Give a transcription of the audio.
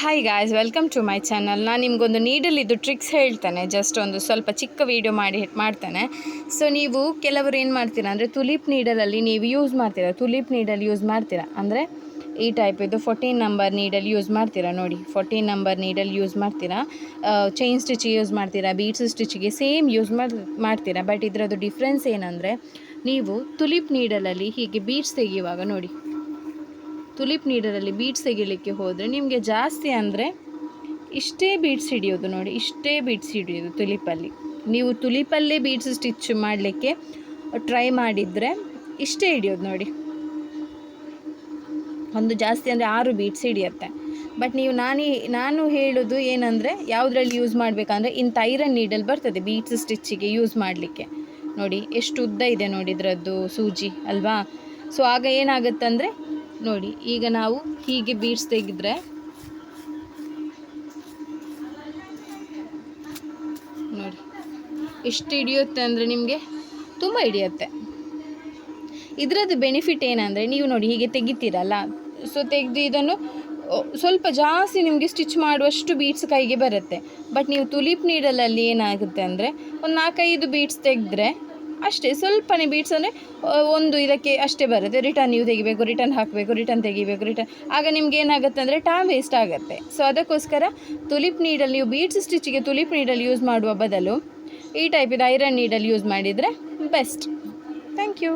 Hi guys, welcome to my channel. ನಾನು ನಿಮಗೊಂದು ನೀಡಲಿದ್ದು ಟ್ರಿಕ್ಸ್ ಹೇಳ್ತೇನೆ. ಜಸ್ಟ್ ಒಂದು ಸ್ವಲ್ಪ ಚಿಕ್ಕ ವೀಡಿಯೋ ಮಾಡ್ತೇನೆ. ಸೊ ನೀವು ಕೆಲವರು ಏನು ಮಾಡ್ತೀರಾ ಅಂದರೆ ತುಲಿಪ್ ನೀಡಲಲ್ಲಿ ನೀವು ಯೂಸ್ ಮಾಡ್ತೀರಾ, ತುಲಿಪ್ ನೀಡಲ್ ಯೂಸ್ ಮಾಡ್ತೀರಾ ಅಂದರೆ ಈ ಟೈಪ್ ಇದು 14 ನಂಬರ್ ನೀಡಲ್ ಯೂಸ್ ಮಾಡ್ತೀರಾ. ನೋಡಿ, 14 ನಂಬರ್ ನೀಡಲ್ ಯೂಸ್ ಮಾಡ್ತೀರಾ, ಚೈನ್ ಸ್ಟಿಚ್ ಯೂಸ್ ಮಾಡ್ತೀರಾ, ಬೀಡ್ಸ್ ಸ್ಟಿಚ್ಗೆ ಸೇಮ್ ಯೂಸ್ ಮಾಡ್ತೀರಾ. ಬಟ್ ಇದರದ್ದು ಡಿಫ್ರೆನ್ಸ್ ಏನಂದರೆ, ನೀವು ತುಲಿಪ್ ನೀಡಲಲ್ಲಿ ಹೀಗೆ ಬೀಡ್ಸ್ ತೆಗೆಯುವಾಗ ನೋಡಿ, ತುಲಿಪ್ ನೀಡಲಲ್ಲಿ ಬೀಡ್ಸ್ ತೆಗಿಲಿಕ್ಕೆ ಹೋದರೆ ನಿಮಗೆ ಜಾಸ್ತಿ ಅಂದರೆ ಇಷ್ಟೇ ಬೀಡ್ಸ್ ಹಿಡಿಯೋದು. ನೋಡಿ, ಇಷ್ಟೇ ಬೀಡ್ಸ್ ಹಿಡಿಯೋದು ತುಲಿಪಲ್ಲಿ. ನೀವು ತುಲಿಪಲ್ಲೇ ಬೀಡ್ಸ್ ಸ್ಟಿಚ್ ಮಾಡಲಿಕ್ಕೆ ಟ್ರೈ ಮಾಡಿದರೆ ಇಷ್ಟೇ ಹಿಡಿಯೋದು. ನೋಡಿ, ಒಂದು ಜಾಸ್ತಿ ಅಂದರೆ 6 ಬೀಡ್ಸ್ ಹಿಡಿಯುತ್ತೆ. ಬಟ್ ನೀವು ನಾನು ಹೇಳೋದು ಏನಂದರೆ, ಯಾವುದ್ರಲ್ಲಿ ಯೂಸ್ ಮಾಡಬೇಕಂದ್ರೆ ಇಂಥ ಐರನ್ ನೀಡಲ್ ಬರ್ತದೆ ಬೀಡ್ಸ್ ಸ್ಟಿಚ್ಚಿಗೆ ಯೂಸ್ ಮಾಡಲಿಕ್ಕೆ. ನೋಡಿ ಎಷ್ಟು ಉದ್ದ ಇದೆ ನೋಡಿ ಇದರದ್ದು ಸೂಜಿ ಅಲ್ವಾ. ಸೊ ಆಗ ಏನಾಗುತ್ತಂದರೆ ನೋಡಿ, ಈಗ ನಾವು ಹೀಗೆ ಬೀಡ್ಸ್ ತೆಗೆದ್ರೆ ನೋಡಿ ಎಷ್ಟು ಹಿಡಿಯುತ್ತೆ ಅಂದರೆ ನಿಮಗೆ ತುಂಬ ಹಿಡಿಯುತ್ತೆ. ಇದರದ್ದು ಬೆನಿಫಿಟ್ ಏನಂದರೆ, ನೀವು ನೋಡಿ ಹೀಗೆ ತೆಗಿತೀರಲ್ಲ, ಸೊ ತೆಗೆದು ಇದನ್ನು ಸ್ವಲ್ಪ ಜಾಸ್ತಿ ನಿಮಗೆ ಸ್ಟಿಚ್ ಮಾಡುವಷ್ಟು ಬೀಡ್ಸ್ ಕೈಗೆ ಬರುತ್ತೆ. ಬಟ್ ನೀವು ತುಲಿಪ್ ನೀಡಲಲ್ಲಿ ಏನಾಗುತ್ತೆ ಅಂದರೆ, ಒಂದು 4-5 ಬೀಡ್ಸ್ ತೆಗೆದ್ರೆ ಅಷ್ಟೇ, ಸ್ವಲ್ಪನೇ ಬೀಡ್ಸ್ ಅಂದರೆ ಒಂದು ಇದಕ್ಕೆ ಅಷ್ಟೇ ಬರುತ್ತೆ. ರಿಟರ್ನ್ ನೀವು ತೆಗಿಬೇಕು, ರಿಟರ್ನ್ ಹಾಕಬೇಕು, ರಿಟರ್ನ್ ತೆಗಿಬೇಕು, ರಿಟರ್ನ್. ಆಗ ನಿಮ್ಗೆ ಏನಾಗುತ್ತೆ ಅಂದರೆ ಟೈಮ್ ವೇಸ್ಟ್ ಆಗುತ್ತೆ. ಸೊ ಅದಕ್ಕೋಸ್ಕರ ತುಲಿಪ್ ನೀಡಲ್ ನೀವು ಬೀಡ್ಸ್ ಸ್ಟಿಚ್ಚಿಗೆ ತುಲಿಪ್ ನೀಡಲ್ ಯೂಸ್ ಮಾಡುವ ಬದಲು ಈ ಟೈಪ್ ಇದು ಐರನ್ ನೀಡಲ್ ಯೂಸ್ ಮಾಡಿದರೆ ಬೆಸ್ಟ್. Thank you.